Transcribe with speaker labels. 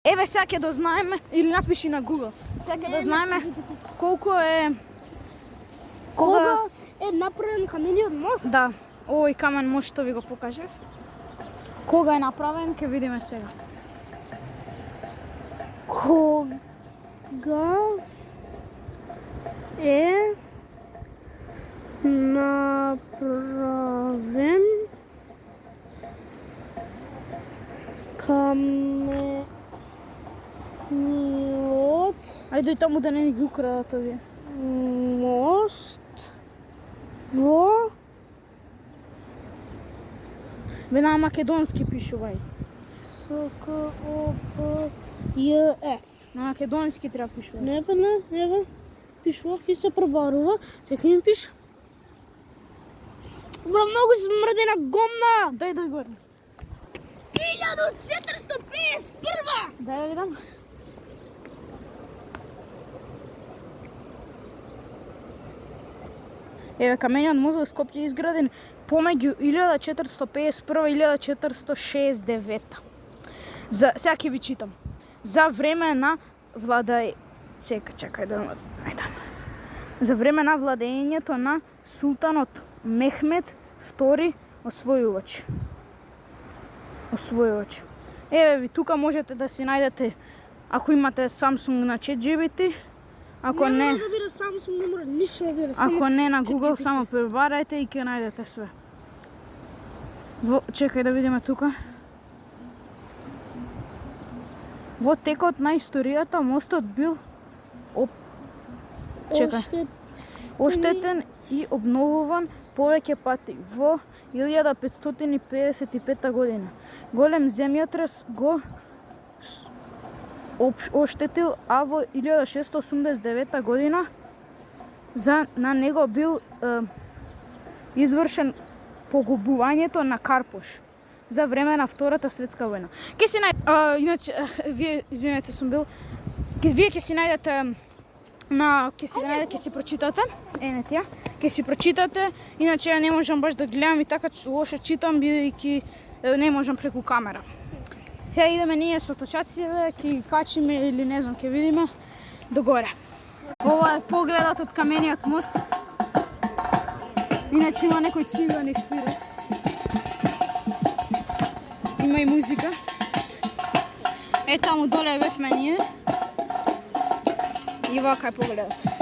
Speaker 1: Еве сега ќе дознаеме, или напиши на Google. Сега ќе дознаеме колку е...
Speaker 2: Кога е направен камениот мост?
Speaker 1: Да, овој камен мост што ви го покажав. Кога е направен, ќе видиме сега.
Speaker 2: Кога е направен камениот
Speaker 1: Ајде и таму да не ни ги украдат овие.
Speaker 2: мост во
Speaker 1: Бе на македонски пишувај.
Speaker 2: СКОПЈЕ.
Speaker 1: На македонски треба пишувај.
Speaker 2: Не бе, не, еве. Пишував и се пребарува. Секој ми пише. Бра, многу смрдена гомна!
Speaker 1: Дај горе.
Speaker 2: 1451!
Speaker 1: Дај да видам. Еве камениот мост во Скопје е изграден помеѓу 1451 и 1469. Сега ќе ви читам. За време на чекај да најдам. За време на владењето на султанот Мехмед II освојувач. Еве ви тука можете да си најдете ако имате Samsung на ChatGPT. Ако не,
Speaker 2: да биде Samsung, не мора ништо да биде.
Speaker 1: ако не на Google, само пребарајте и ќе најдете све. Чекај да видиме тука. Во текот на историјата мостот бил оштетен и обновуван повеќе пати. Во 1555 година голем земјотрес го оштетил, а во 1689 година на него бил извршен погубувањето на Карпош за време на Втората светска војна. Иначе, вие, извинете, вие ќе си најдете ќе си прочитате, ќе си прочитате, иначе не можам баш да гледам и така лошо читам, бидејќи не можам преку камера. Сега идеме ние со точаците, ќе ги качиме или не знам, ќе видиме догоре. Ова е погледот од камениот мост. Иначе има некои цигани свират. Има и музика. Таму доле бевме ние. И вака е погледот.